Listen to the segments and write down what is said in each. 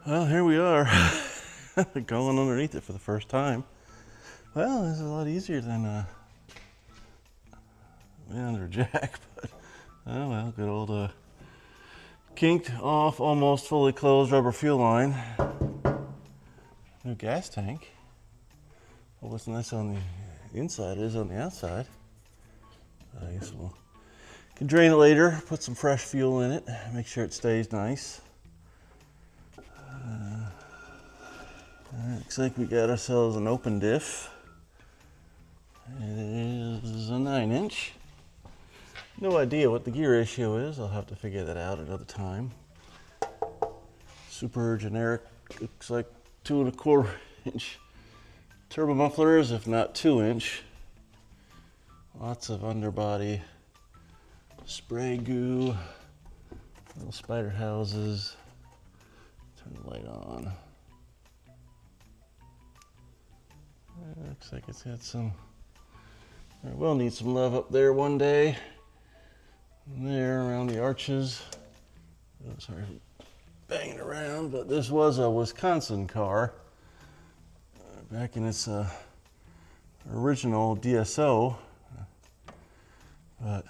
Well, here we are, going underneath it for the first time. Well, this is a lot easier than under jack, but oh well, good old kinked off, almost fully closed rubber fuel line. New gas tank. Well, what's nice on the inside is on the outside. I guess can drain it later, put some fresh fuel in it, make sure it stays nice. Looks like we got ourselves an open diff. It is a 9-inch. No idea what the gear ratio is. I'll have to figure that out another time. Super generic. Looks like 2 1/4 inch turbo mufflers, if not 2-inch. Lots of underbody spray goo, little spider houses. Turn the light on. Looks like it's got some, it will need some love up there one day. And there around the arches. Oh, sorry for banging around, but this was a Wisconsin car back in its original DSO. But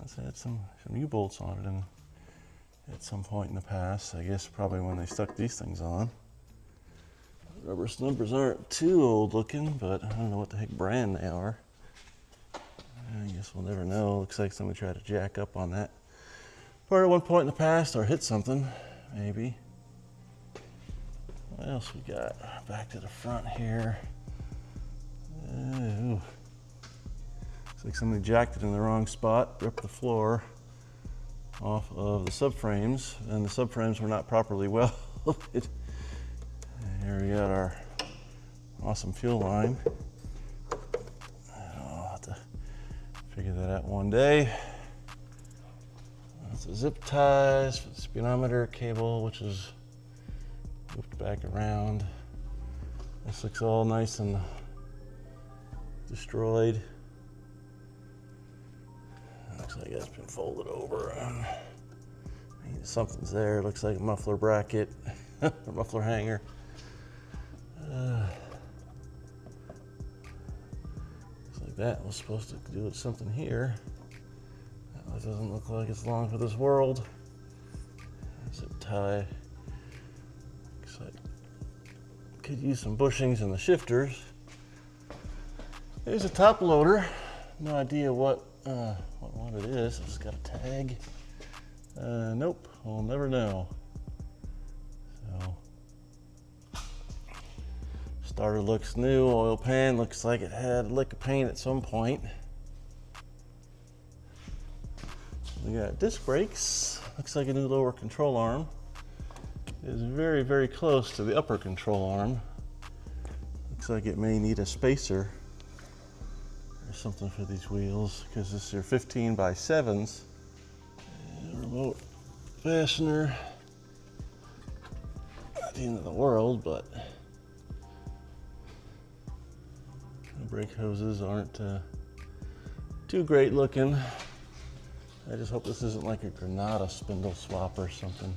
it's had some U-bolts on it at some point in the past. I guess probably when they stuck these things on. Rubber snubbers aren't too old looking, but I don't know what the heck brand they are. I guess we'll never know. Looks like somebody tried to jack up on that part at one point in the past or hit something, maybe. What else we got? Back to the front here. Ooh. Looks like somebody jacked it in the wrong spot, ripped the floor off of the subframes, and the subframes were not properly welded. Here we got our awesome fuel line. I'll have to figure that out one day. That's the zip ties for the speedometer cable, which is looped back around. This looks all nice and destroyed. Looks like it's been folded over. Something's there. Looks like a muffler bracket, or muffler hanger. Looks like that was supposed to do something here. That doesn't look like it's long for this world. Zip tie. Looks like could use some bushings in the shifters. There's a top loader. No idea what one it is. It's got a tag. Nope, we'll never know. So, starter looks new. Oil pan looks like it had a lick of paint at some point. We got disc brakes. Looks like a new lower control arm. It is very, very close to the upper control arm. Looks like it may need a spacer or something for these wheels, because this is your 15x7s. Remote fastener. Not the end of the world, but the brake hoses aren't too great looking. I just hope this isn't like a Granada spindle swap or something.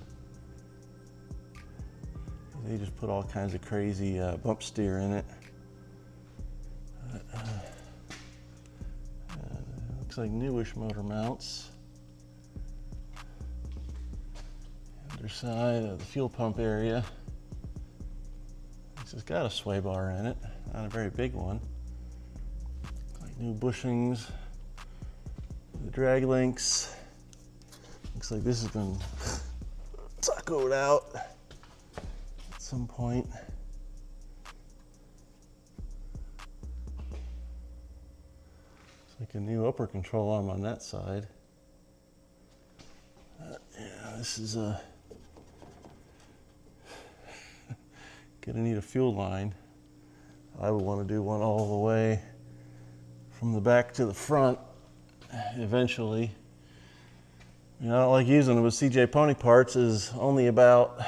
They just put all kinds of crazy bump steer in it. Looks like newish motor mounts. Underside of the fuel pump area. This has got a sway bar in it, not a very big one. Like new bushings, the drag links. Looks like this has been tacoed out at some point. Looks like a new upper control arm on that side. Yeah, this is a gonna need a fuel line. I would want to do one all the way from the back to the front eventually. You know, I don't like using it with CJ Pony Parts. Is only about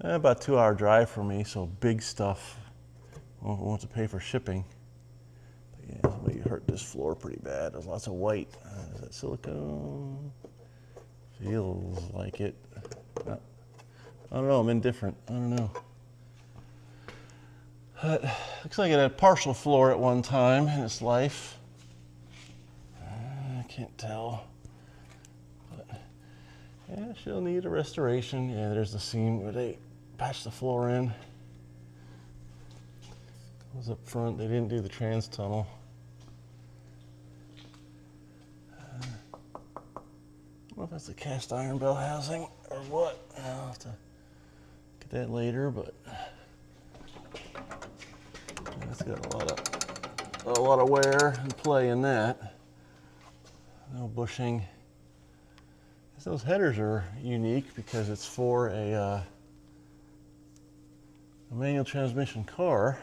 2-hour drive for me, so big stuff won't want to pay for shipping. But yeah, somebody hurt this floor pretty bad. There's lots of white. Is that silicone? Feels like it. I don't know, I'm indifferent. I don't know. But looks like it had partial floor at one time in its life. I can't tell. But yeah, she'll need a restoration. Yeah, there's the seam where they patched the floor in. It was up front, they didn't do the trans tunnel. I don't know if that's a cast iron bell housing or what. I'll have to get that later, but it's got a lot of wear and play in that. No bushing. Those headers are unique because it's for a manual transmission car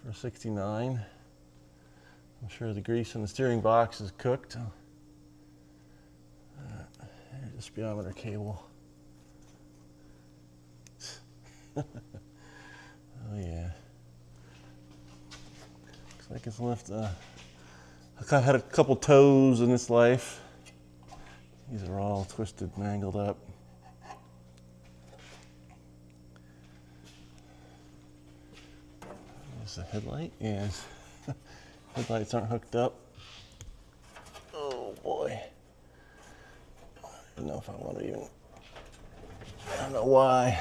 for a 69. I'm sure the grease in the steering box is cooked. Here's the speedometer cable. Oh yeah. Looks like it's left. I had a couple toes in its life. These are all twisted and angled up. There's the headlight. Yes. Headlights aren't hooked up. Oh boy. I don't know if I want to even. I don't know why.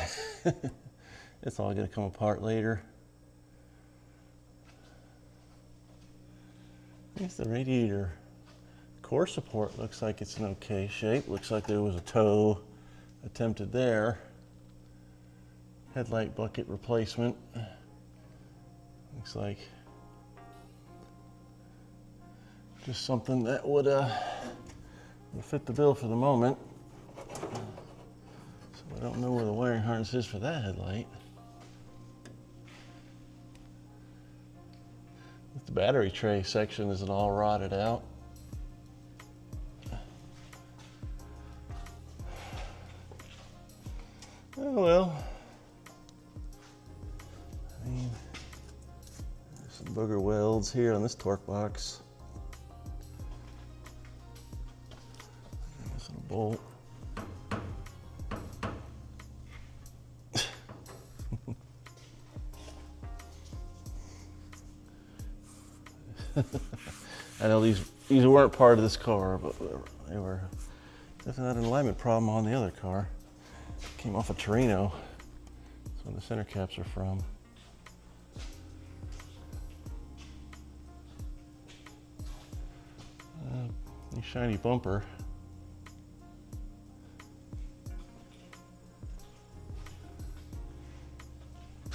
It's all going to come apart later. Here's the radiator. Core support looks like it's in okay shape. Looks like there was a toe attempted there. Headlight bucket replacement. Looks like just something that would fit the bill for the moment. So I don't know where the wiring harness is for that headlight. The battery tray section isn't all rotted out. Oh well. I mean, there's some booger welds here on this torque box. There's a bolt. I know these weren't part of this car, but they were definitely had an alignment problem on the other car. Came off of Torino. That's where the center caps are from. Nice shiny bumper. I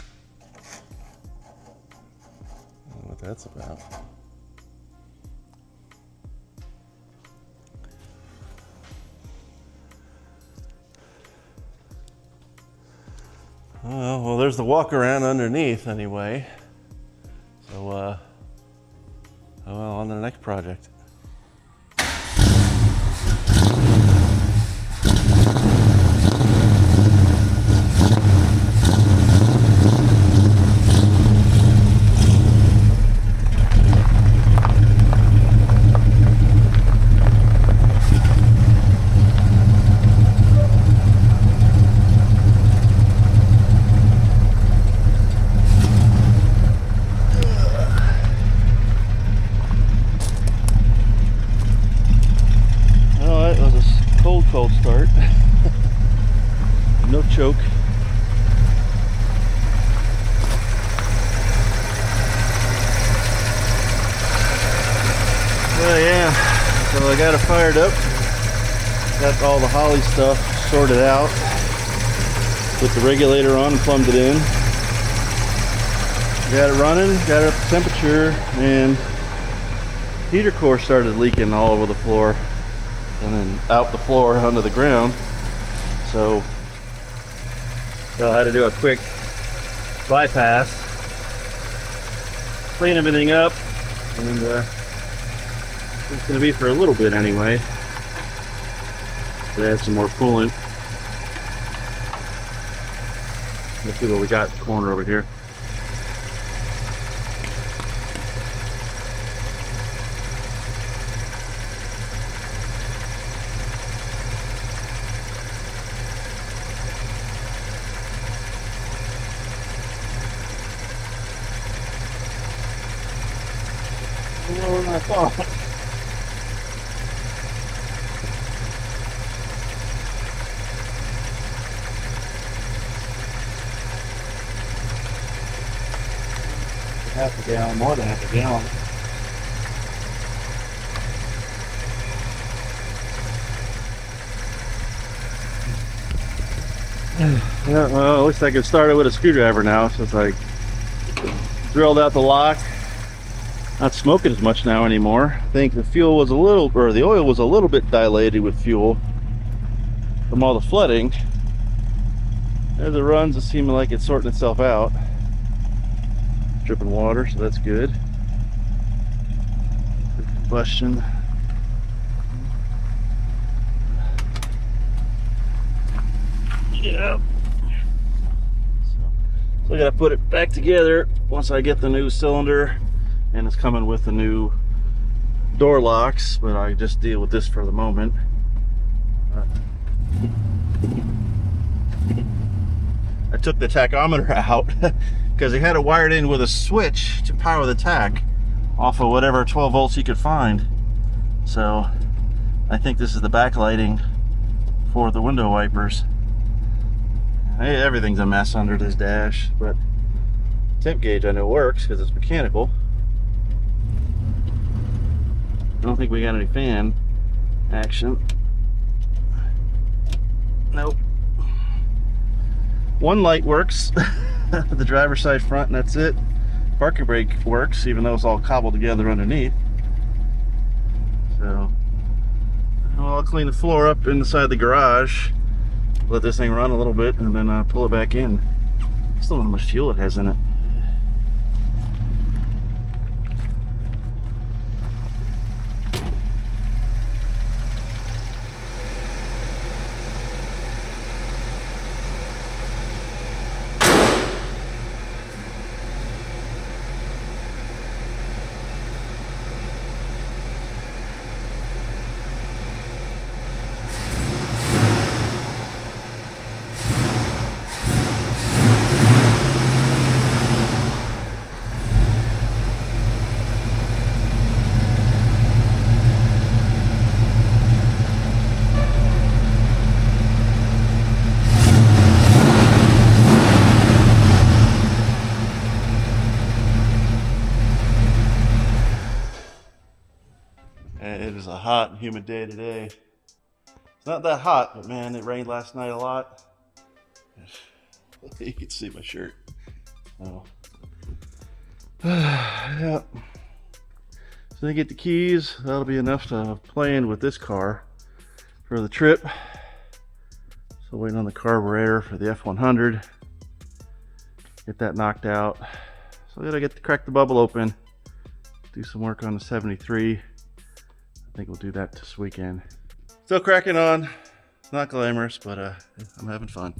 don't know what that's about. Well, there's the walk around underneath anyway. So, oh well, on to the next project. Cold start. No choke. Well, yeah, so I got it fired up. Got all the Holley stuff sorted out. Put the regulator on and plumbed it in. Got it running, got it up to temperature, and heater core started leaking all over the floor. And then out the floor onto the ground. So I had to do a quick bypass, clean everything up, and it's going to be for a little bit anyway. But add some more coolant. Let's see what we got in the corner over here. lower than I thought. Half a gallon, more than half a gallon. Yeah, well, at least I can start it with a screwdriver now, since I drilled out the lock. Not smoking as much now anymore. I think the fuel was a little, or the oil was a little bit dilated with fuel from all the flooding. As it runs, it's seeming like it's sorting itself out. Dripping water, so that's good. Combustion. Yep. So I gotta put it back together once I get the new cylinder, and it's coming with the new door locks, but I just deal with this for the moment. I took the tachometer out because he had it wired in with a switch to power the tach off of whatever 12 volts he could find. So I think this is the backlighting for the window wipers. Hey, everything's a mess under this dash, but temp gauge I know works because it's mechanical. I don't think we got any fan action. Nope. One light works, the driver's side front, and that's it. Parking brake works, even though it's all cobbled together underneath. So, well, I'll clean the floor up inside the garage, let this thing run a little bit, and then pull it back in. Still don't know how much fuel it has in it. It is a hot and humid day today. It's not that hot, but man, it rained last night a lot. You can see my shirt. Oh. Yeah. So I get the keys. That'll be enough to plan with this car for the trip. So waiting on the carburetor for the F100. Get that knocked out. So I gotta get to crack the bubble open. Do some work on the 73. I think we'll do that this weekend. Still cracking on. Not glamorous, but I'm having fun.